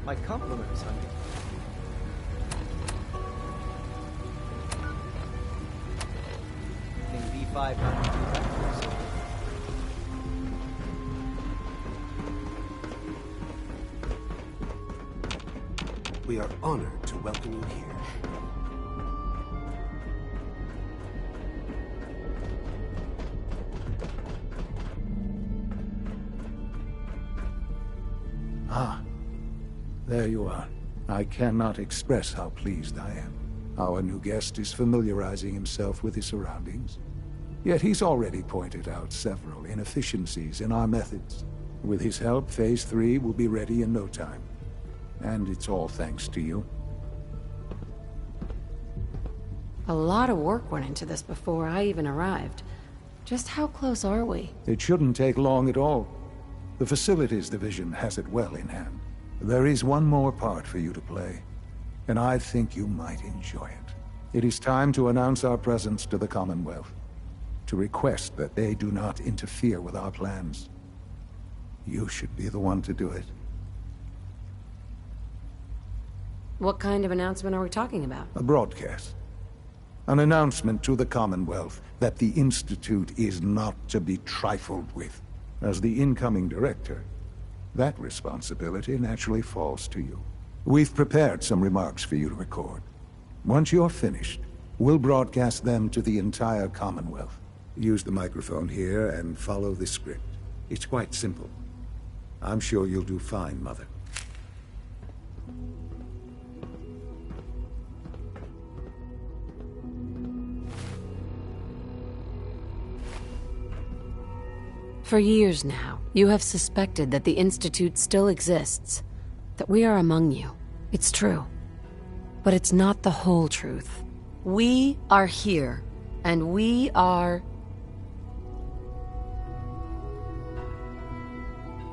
My compliments, honey. King V5 not to do that for us. We are honored to welcome you here. Ah, there you are. I cannot express how pleased I am. Our new guest is familiarizing himself with his surroundings. Yet he's already pointed out several inefficiencies in our methods. With his help, Phase 3 will be ready in no time. And it's all thanks to you. A lot of work went into this before I even arrived. Just how close are we? It shouldn't take long at all. The Facilities Division has it well in hand. There is one more part for you to play, and I think you might enjoy it. It is time to announce our presence to the Commonwealth, to request that they do not interfere with our plans. You should be the one to do it. What kind of announcement are we talking about? A broadcast. An announcement to the Commonwealth that the Institute is not to be trifled with. As the incoming director, that responsibility naturally falls to you. We've prepared some remarks for you to record. Once you're finished, we'll broadcast them to the entire Commonwealth. Use the microphone here and follow the script. It's quite simple. I'm sure you'll do fine, Mother. For years now, you have suspected that the Institute still exists, that we are among you. It's true. But it's not the whole truth. We are here, and we are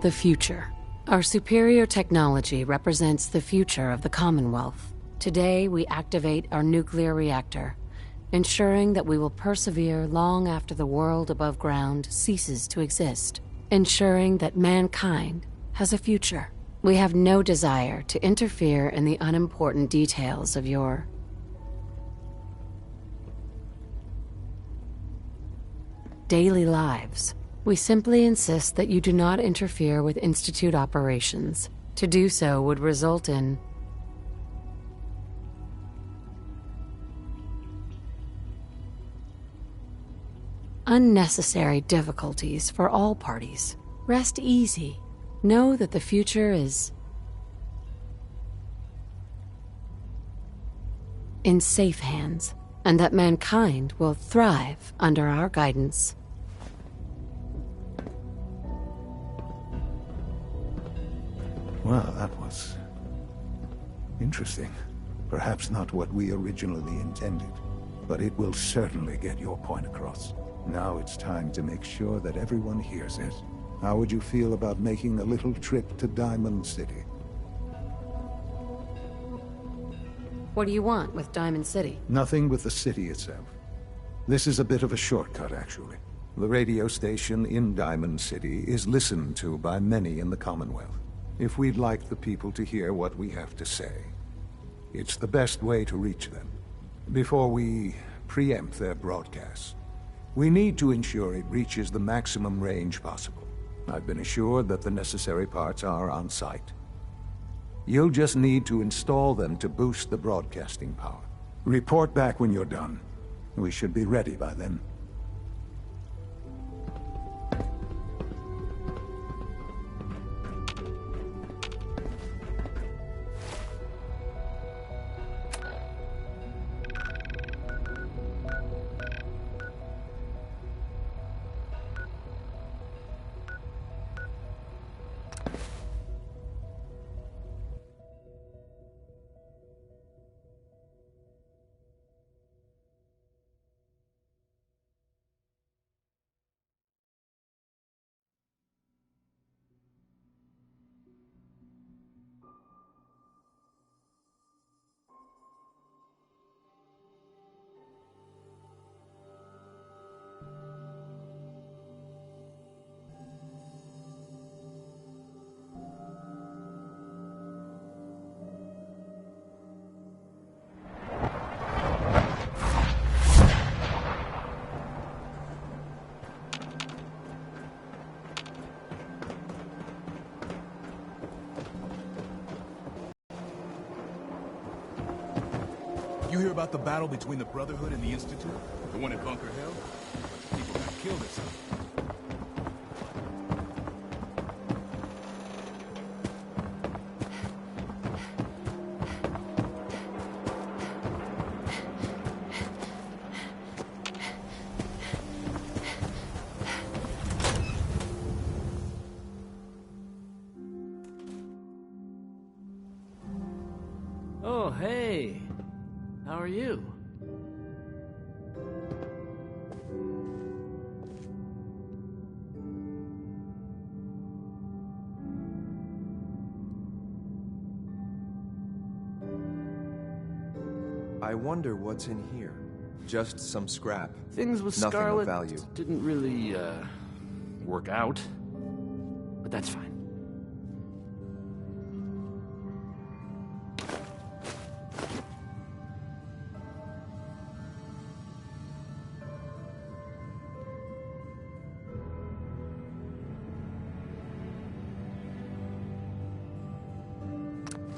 the future. Our superior technology represents the future of the Commonwealth. Today, we activate our nuclear reactor, ensuring that we will persevere long after the world above ground ceases to exist, ensuring that mankind has a future. We have no desire to interfere in the unimportant details of your daily lives. We simply insist that you do not interfere with Institute operations. To do so would result in unnecessary difficulties for all parties. Rest easy. Know that the future is in safe hands, and that mankind will thrive under our guidance. Well, that was interesting. Perhaps not what we originally intended, but it will certainly get your point across. Now it's time to make sure that everyone hears it. How would you feel about making a little trip to Diamond City? What do you want with Diamond City? Nothing with the city itself. This is a bit of a shortcut, actually. The radio station in Diamond City is listened to by many in the Commonwealth. If we'd like the people to hear what we have to say, it's the best way to reach them. Before we preempt their broadcasts, we need to ensure it reaches the maximum range possible. I've been assured that the necessary parts are on site. You'll just need to install them to boost the broadcasting power. Report back when you're done. We should be ready by then. You hear about the battle between the Brotherhood and the Institute? The one at Bunker Hill? People got killed or something. Oh, hey. How are you? I wonder what's in here. Just some scrap. Things with Nothing of Scarlet value. didn't really, work out. But that's fine.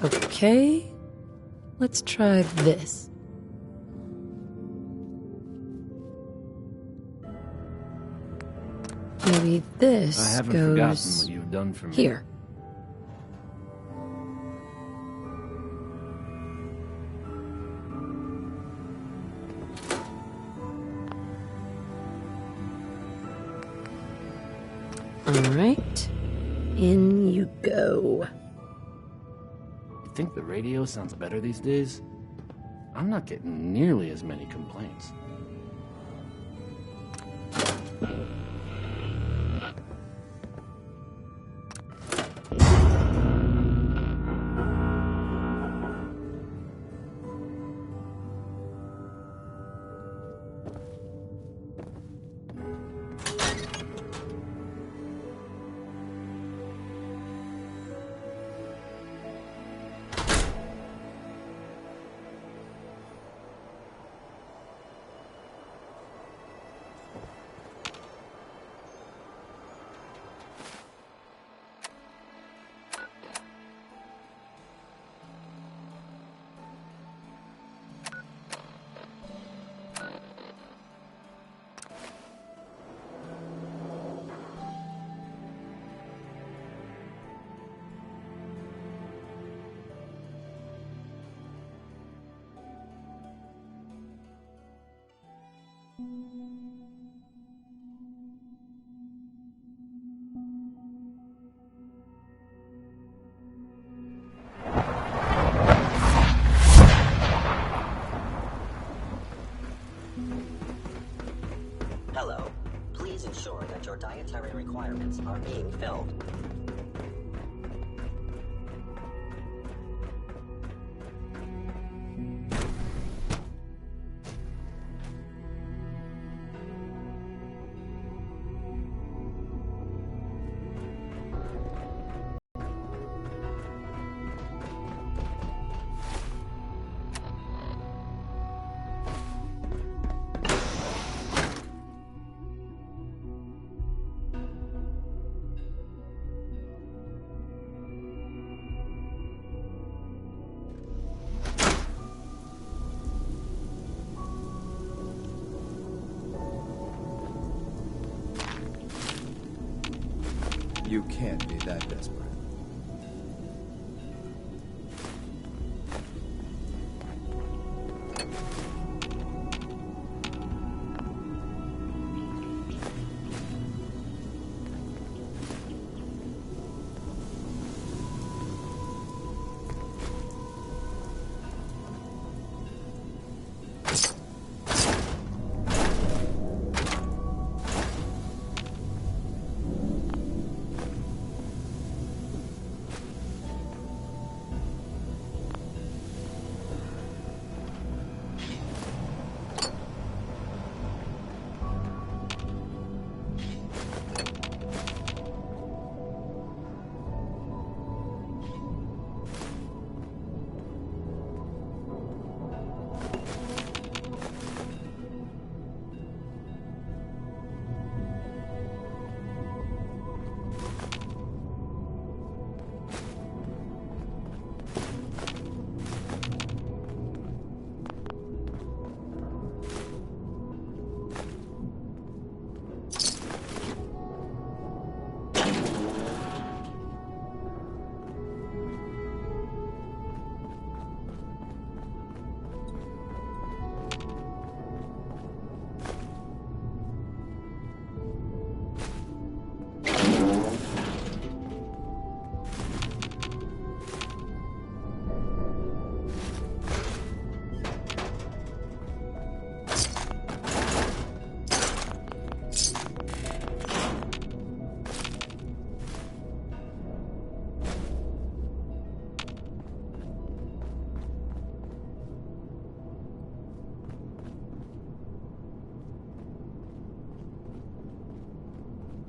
Okay, let's try this. Maybe this I haven't forgotten goes what you've done for me. here. All right, in you go. You think the radio sounds better these days? I'm not getting nearly as many complaints. Hello. Please ensure that your dietary requirements are being filled. You can't be that desperate.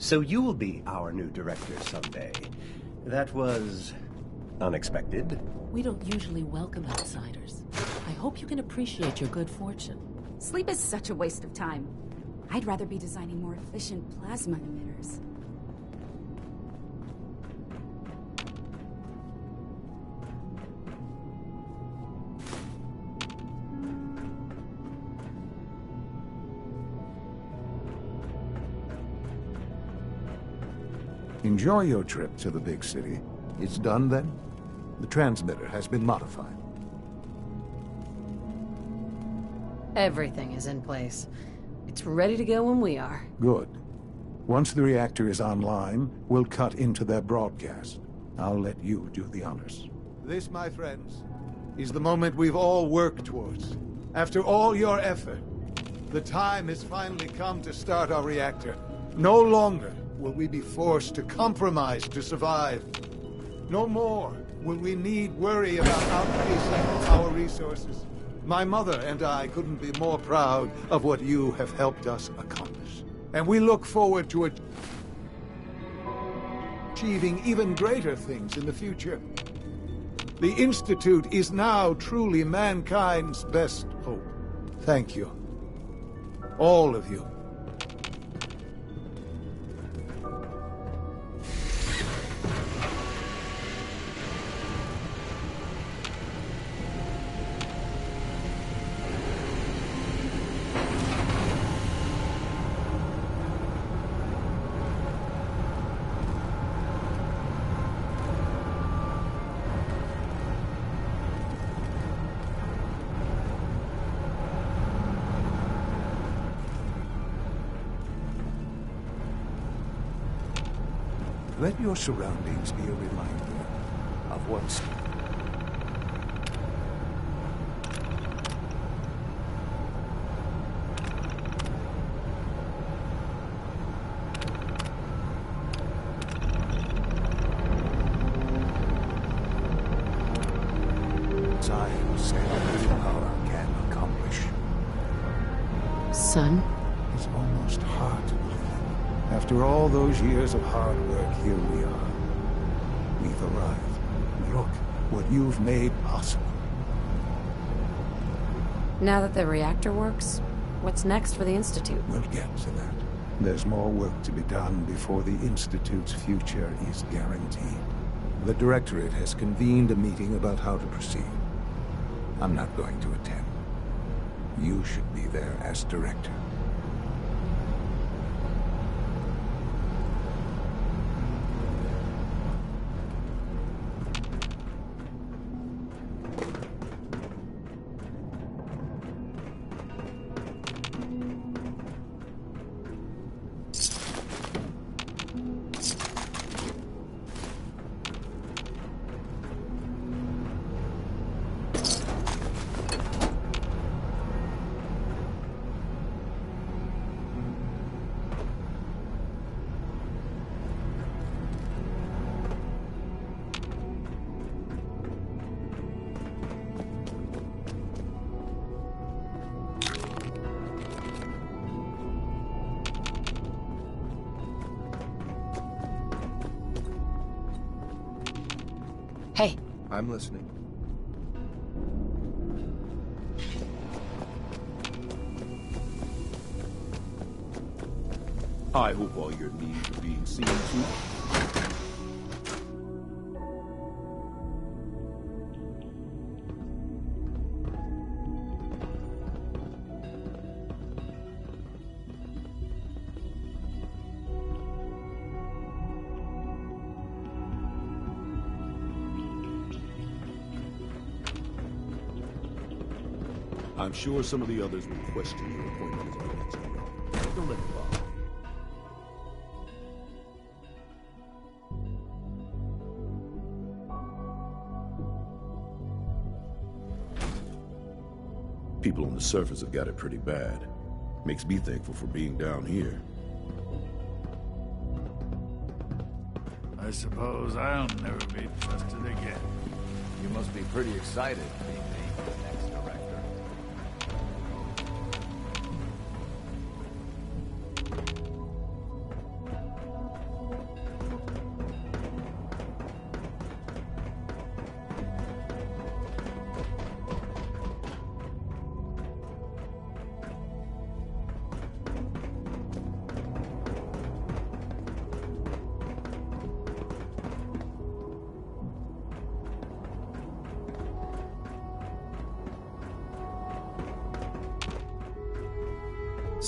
So you will be our new director someday. That was unexpected. We don't usually welcome outsiders. I hope you can appreciate your good fortune. Sleep is such a waste of time. I'd rather be designing more efficient plasma emitters. Enjoy your trip to the big city. It's done then? The transmitter has been modified. Everything is in place. It's ready to go when we are. Good. Once the reactor is online, we'll cut into their broadcast. I'll let you do the honors. This, my friends, is the moment we've all worked towards. After all your effort, the time has finally come to start our reactor. No longer will we be forced to compromise to survive. No more will we need worry about outpacing our resources. My mother and I couldn't be more proud of what you have helped us accomplish. And we look forward to achieving even greater things in the future. The Institute is now truly mankind's best hope. Thank you. All of you. Let your surroundings be a reminder of what's... science and power can accomplish. Son? It's almost hard to believe. After all those years of hard work, here we are. We've arrived. Look what you've made possible. Now that the reactor works, what's next for the Institute? We'll get to that. There's more work to be done before the Institute's future is guaranteed. The Directorate has convened a meeting about how to proceed. I'm not going to attend. You should be there as Director. Hey. I'm listening. I hope all your needs are being seen to. I'm sure some of the others will question your appointment as director. Don't let it bother. People on the surface have got it pretty bad. Makes me thankful for being down here. I suppose I'll never be trusted again. You must be pretty excited being named the next director.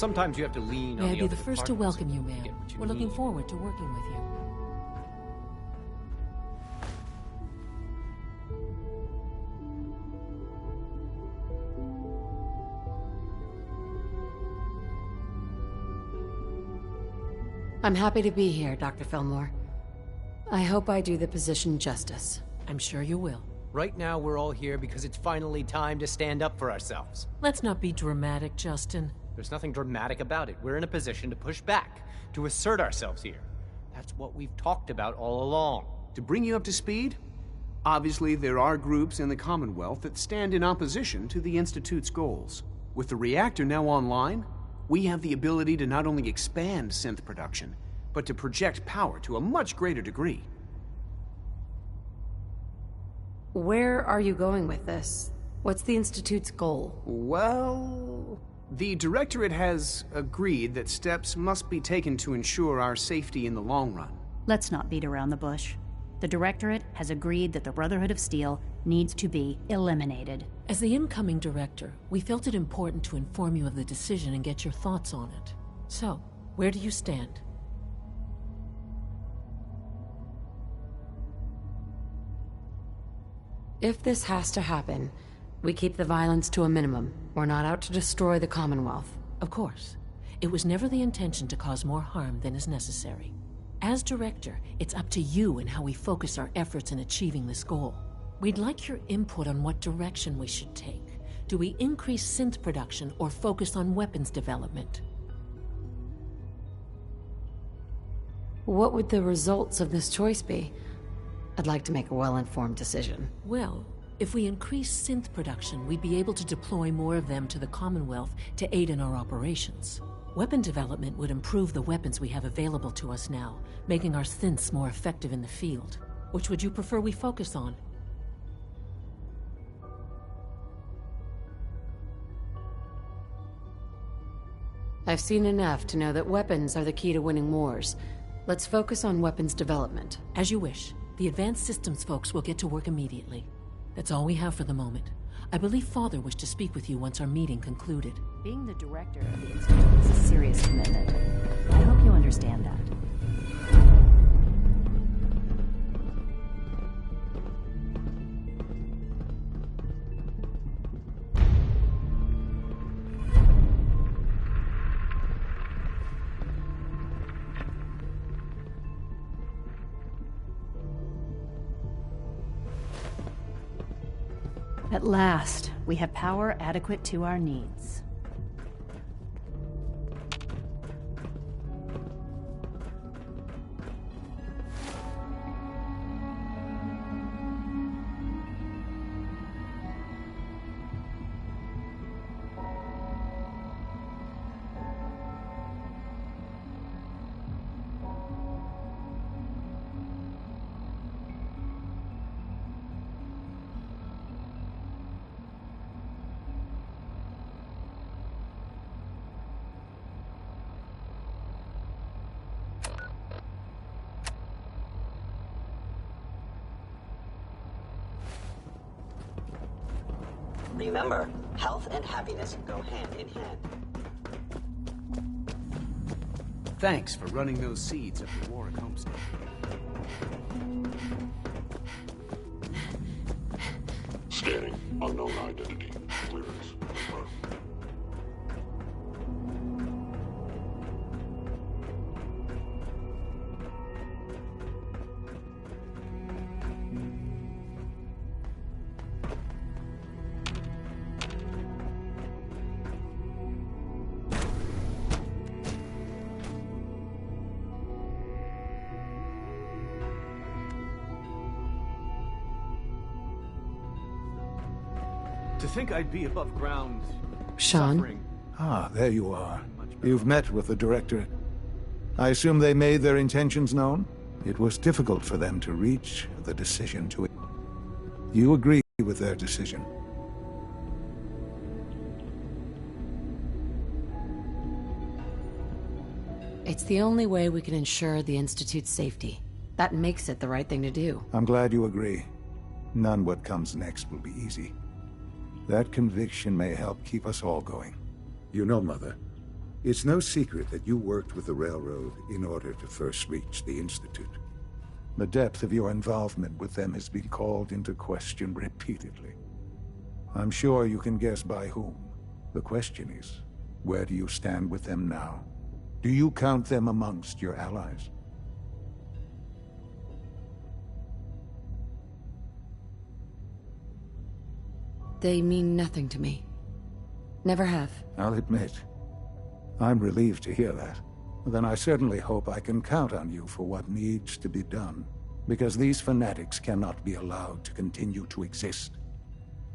Sometimes you have to lean on May I the be other the first to departments welcome you, to ma'am. get what you We're looking need. forward to working with you. I'm happy to be here, Dr. Fillmore. I hope I do the position justice. I'm sure you will. Right now, we're all here because it's finally time to stand up for ourselves. Let's not be dramatic, Justin. There's nothing dramatic about it. We're in a position to push back, to assert ourselves here. That's what we've talked about all along. To bring you up to speed, obviously there are groups in the Commonwealth that stand in opposition to the Institute's goals. With the reactor now online, we have the ability to not only expand synth production, but to project power to a much greater degree. Where are you going with this? What's the Institute's goal? Well, the Directorate has agreed that steps must be taken to ensure our safety in the long run. Let's not beat around the bush. The Directorate has agreed that the Brotherhood of Steel needs to be eliminated. As the incoming director, we felt it important to inform you of the decision and get your thoughts on it. So, where do you stand? If this has to happen, we keep the violence to a minimum. We're not out to destroy the Commonwealth. Of course. It was never the intention to cause more harm than is necessary. As director, it's up to you and how we focus our efforts in achieving this goal. We'd like your input on what direction we should take. Do we increase synth production or focus on weapons development? What would the results of this choice be? I'd like to make a well-informed decision. Well, if we increase synth production, we'd be able to deploy more of them to the Commonwealth to aid in our operations. Weapon development would improve the weapons we have available to us now, making our synths more effective in the field. Which would you prefer we focus on? I've seen enough to know that weapons are the key to winning wars. Let's focus on weapons development. As you wish. The advanced systems folks will get to work immediately. That's all we have for the moment. I believe Father wished to speak with you once our meeting concluded. Being the director of the Institute is a serious commitment. I hope you understand that. At last, we have power adequate to our needs. Remember, health and happiness go hand in hand. Thanks for running those seeds up the Warwick homestead. Scanning. Unknown identity. Clearance. Confirmed. To think I'd be above ground, Sean? suffering. Ah, there you are. You've met with the Directorate. I assume they made their intentions known? It was difficult for them to reach the decision to... You agree with their decision? It's the only way we can ensure the Institute's safety. That makes it the right thing to do. I'm glad you agree. None what comes next will be easy. That conviction may help keep us all going. You know, Mother, It's no secret that you worked with the Railroad in order to first reach the Institute. The depth of your involvement with them has been called into question repeatedly. I'm sure you can guess by whom. The question is, where do you stand with them now? Do you count them amongst your allies? They mean nothing to me. Never have. I'll admit, I'm relieved to hear that. Then I certainly hope I can count on you for what needs to be done, because these fanatics cannot be allowed to continue to exist.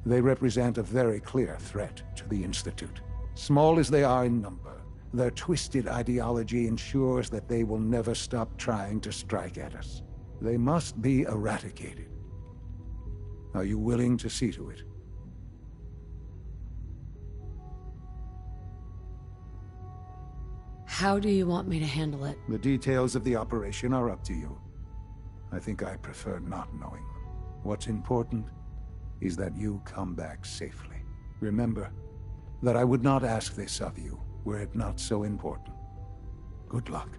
They represent a very clear threat to the Institute. Small as they are in number, their twisted ideology ensures that they will never stop trying to strike at us. They must be eradicated. Are you willing to see to it? How do you want me to handle it? The details of the operation are up to you. I think I prefer not knowing them. What's important is that you come back safely. Remember that I would not ask this of you were it not so important. Good luck.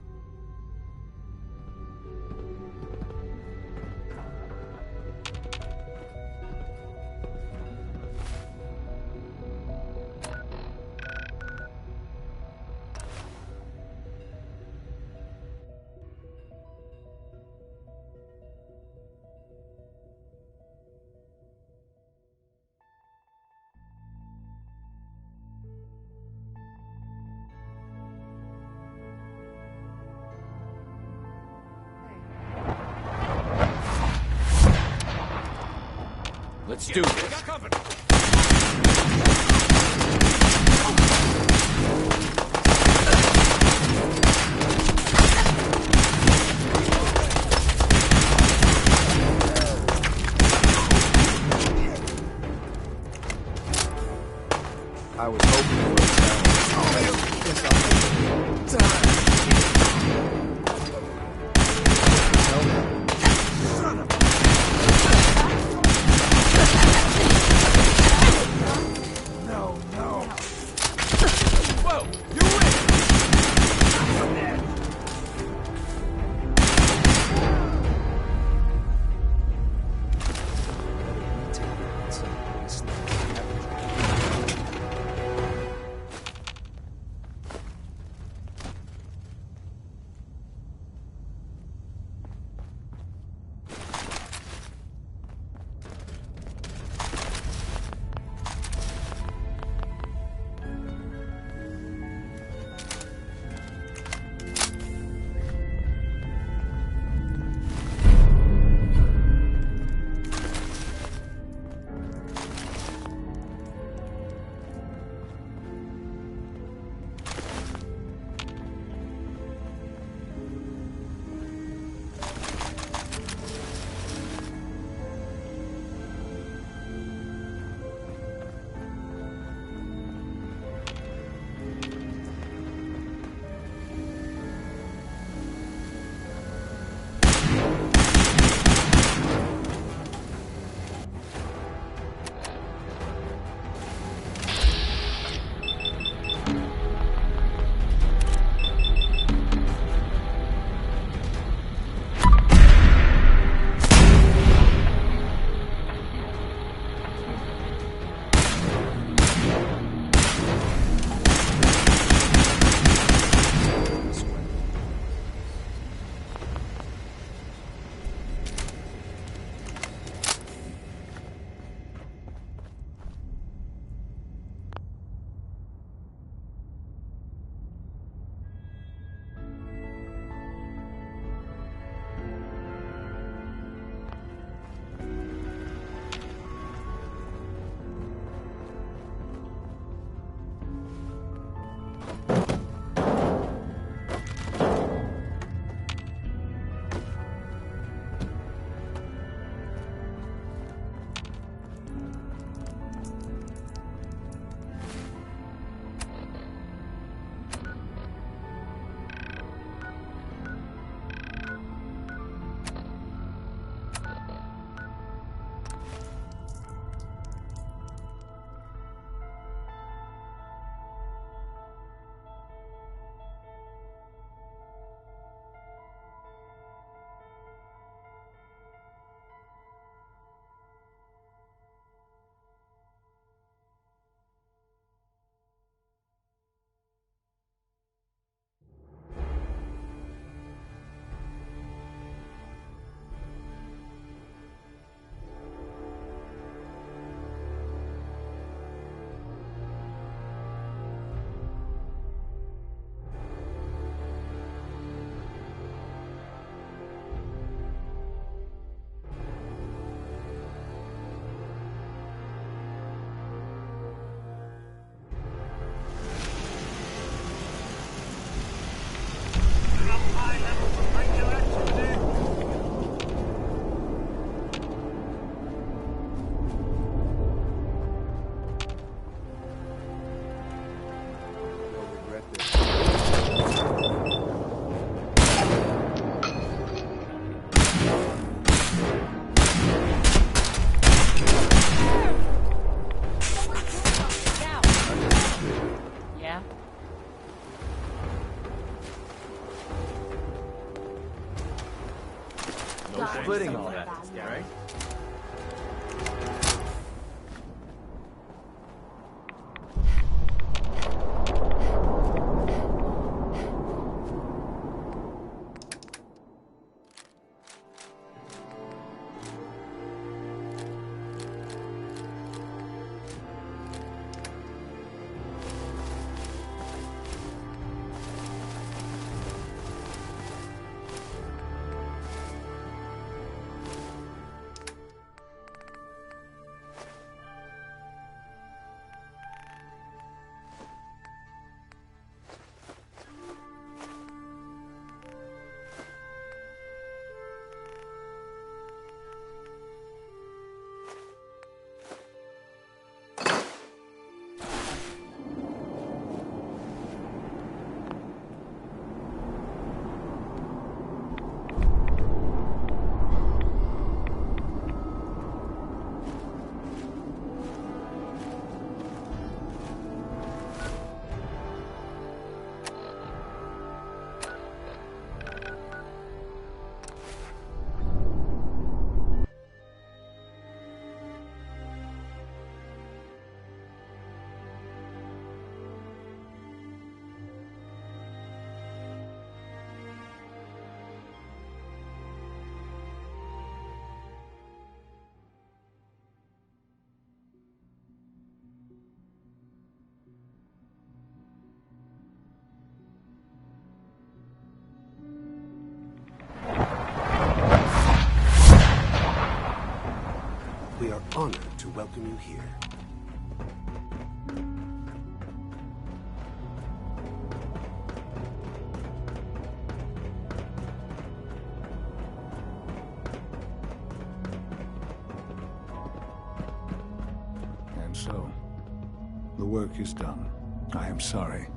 Let's do this. I was hoping for a welcome you here. And so, the work is done. I am sorry.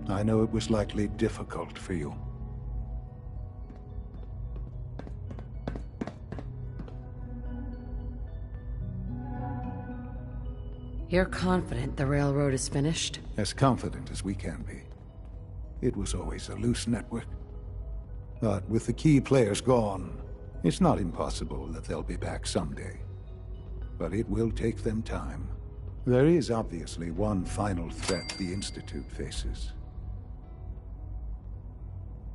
I know it was likely difficult for you. You're confident the railroad is finished? As confident as we can be. It was always a loose network. But with the key players gone, it's not impossible that they'll be back someday. But it will take them time. There is obviously one final threat the Institute faces.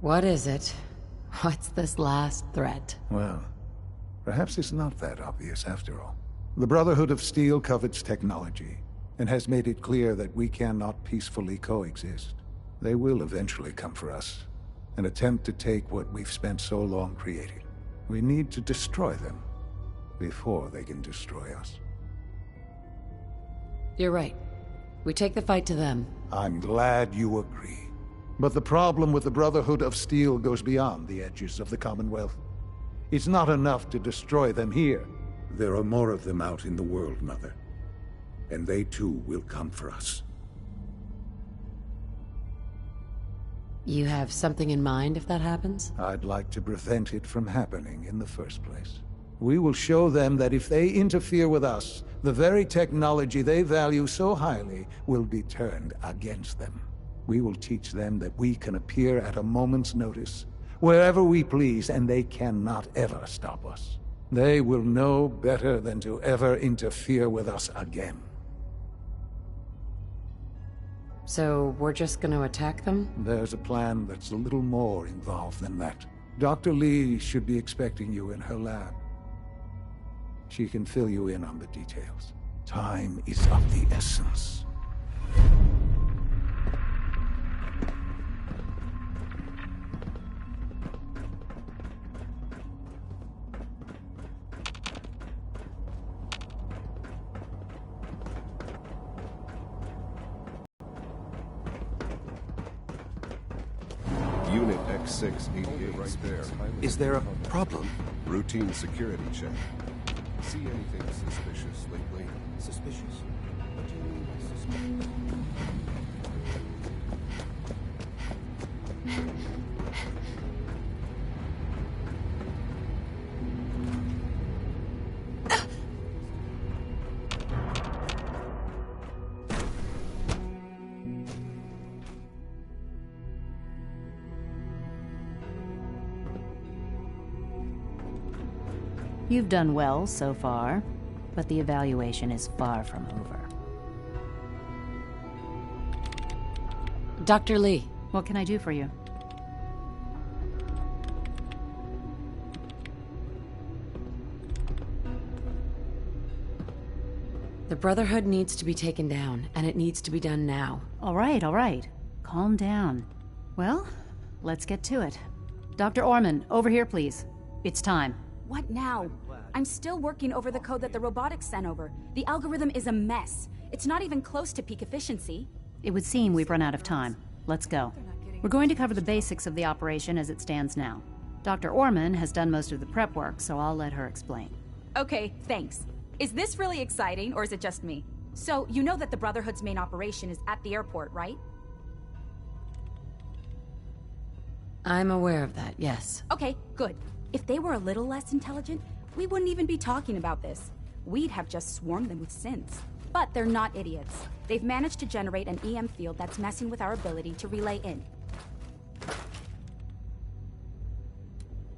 What is it? What's this last threat? Well, perhaps it's not that obvious after all. The Brotherhood of Steel covets technology, and has made it clear that we cannot peacefully coexist. They will eventually come for us, and attempt to take what we've spent so long creating. We need to destroy them, before they can destroy us. You're right. We take the fight to them. I'm glad you agree. But the problem with the Brotherhood of Steel goes beyond the edges of the Commonwealth. It's not enough to destroy them here. There are more of them out in the world, Mother. And they too will come for us. You have something in mind if that happens? I'd like to prevent it from happening in the first place. We will show them that if they interfere with us, the very technology they value so highly will be turned against them. We will teach them that we can appear at a moment's notice, wherever we please, and they cannot ever stop us. They will know better than to ever interfere with us again. So, we're just gonna attack them? There's a plan that's a little more involved than that. Dr. Lee should be expecting you in her lab. She can fill you in on the details. Time is of the essence. Unit X688 spare. Is there a problem? Routine security check. See anything suspicious lately? Suspicious? What do you mean by suspicious? You've done well so far, but the evaluation is far from over. Dr. Lee. What can I do for you? The Brotherhood needs to be taken down, and it needs to be done now. All right. Calm down. Well, let's get to it. Dr. Orman, over here, please. It's time. What now? I'm still working over the code that the robotics sent over. The algorithm is a mess. It's not even close to peak efficiency. It would seem we've run out of time. Let's go. We're going to cover the basics of the operation as it stands now. Dr. Orman has done most of the prep work, so I'll let her explain. Okay, thanks. Is this really exciting, or is it just me? So, you know that the Brotherhood's main operation is at the airport, right? I'm aware of that, yes. Okay, good. If they were a little less intelligent, we wouldn't even be talking about this. We'd have just swarmed them with synths. But they're not idiots. They've managed to generate an EM field that's messing with our ability to relay in.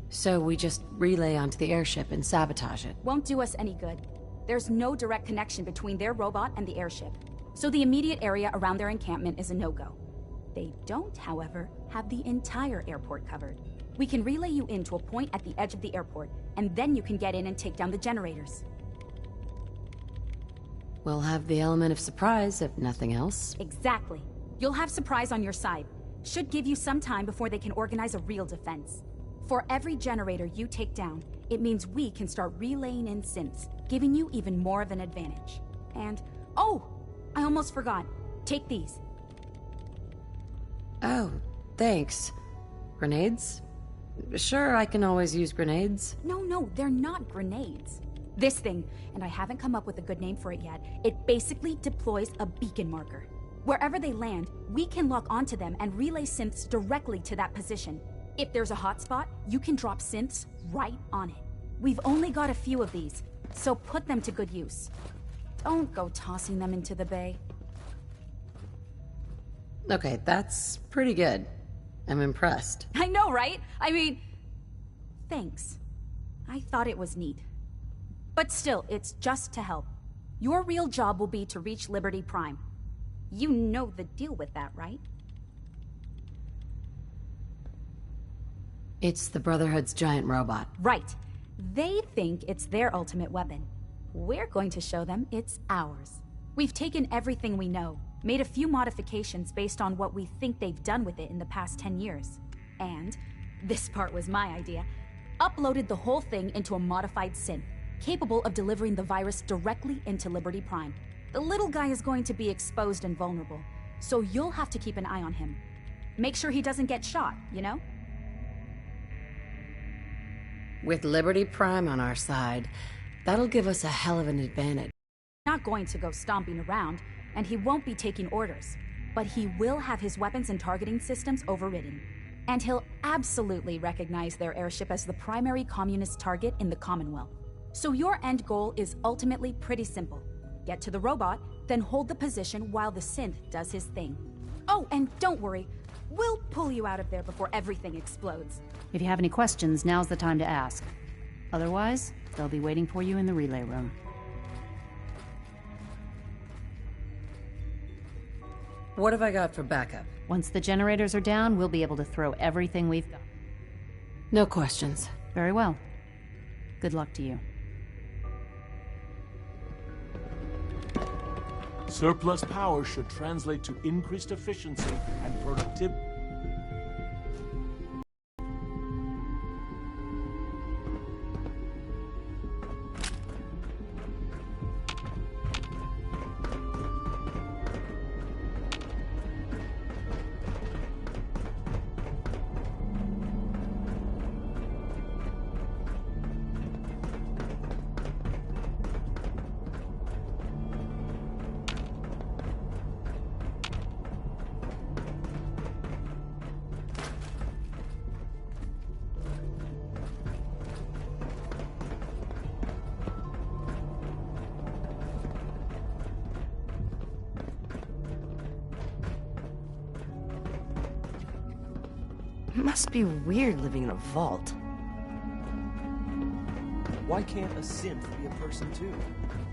So we just relay onto the airship and sabotage it? Won't do us any good. There's no direct connection between their robot and the airship. So the immediate area around their encampment is a no-go. They don't, however, have the entire airport covered. We can relay you in to a point at the edge of the airport, and then you can get in and take down the generators. We'll have the element of surprise, if nothing else. Exactly. You'll have surprise on your side. Should give you some time before they can organize a real defense. For every generator you take down, it means we can start relaying in synths, giving you even more of an advantage. And, oh, I almost forgot. Take these. Oh, thanks. Grenades? Sure, I can always use grenades. No, they're not grenades. This thing, and I haven't come up with a good name for it yet, it basically deploys a beacon marker. Wherever they land, we can lock onto them and relay synths directly to that position. If there's a hotspot, you can drop synths right on it. We've only got a few of these, so put them to good use. Don't go tossing them into the bay. Okay, that's pretty good. I'm impressed. I know, right? I mean, thanks. I thought it was neat. But still, it's just to help. Your real job will be to reach Liberty Prime. You know the deal with that, right? It's the Brotherhood's giant robot. Right. They think it's their ultimate weapon. We're going to show them it's ours. We've taken everything we know, made a few modifications based on what we think they've done with it in the past 10 years. And, this part was my idea, uploaded the whole thing into a modified synth, capable of delivering the virus directly into Liberty Prime. The little guy is going to be exposed and vulnerable, so you'll have to keep an eye on him. Make sure he doesn't get shot, you know? With Liberty Prime on our side, that'll give us a hell of an advantage. Not going to go stomping around, and he won't be taking orders. But he will have his weapons and targeting systems overridden. And he'll absolutely recognize their airship as the primary communist target in the Commonwealth. So your end goal is ultimately pretty simple. Get to the robot, then hold the position while the synth does his thing. Oh, and don't worry, we'll pull you out of there before everything explodes. If you have any questions, now's the time to ask. Otherwise, they'll be waiting for you in the relay room. What have I got for backup? Once the generators are down, we'll be able to throw everything we've got. No questions. Very well. Good luck to you. Surplus power should translate to increased efficiency and productivity. It must be weird living in a vault. Why can't a synth be a person too?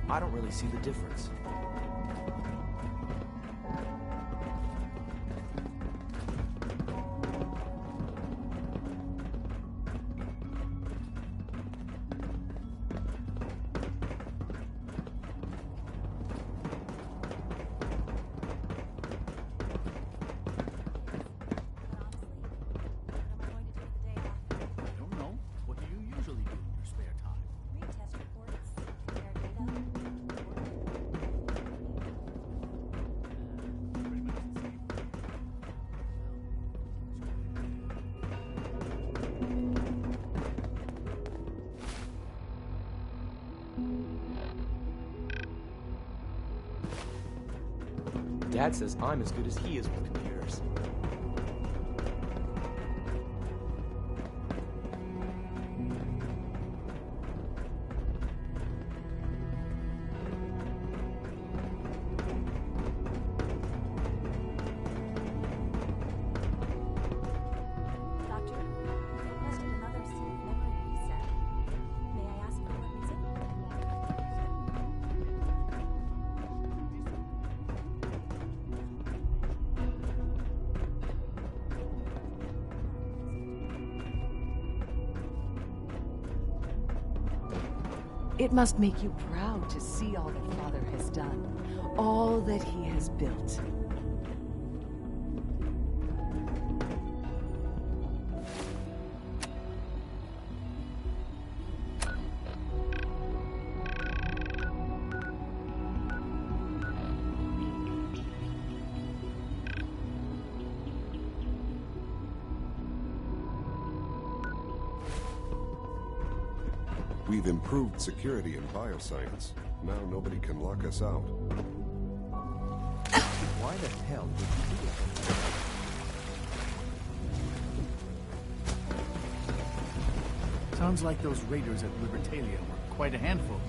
I don't really see the difference. Dad says I'm as good as he is with computers. Doctor, I requested another synth memory reset. May I ask for what reason? It must make you proud to see all that Father has done, all that he has built. We've improved security in bioscience. Now nobody can lock us out. Why the hell did you do it? Sounds like those raiders at Libertalia were quite a handful.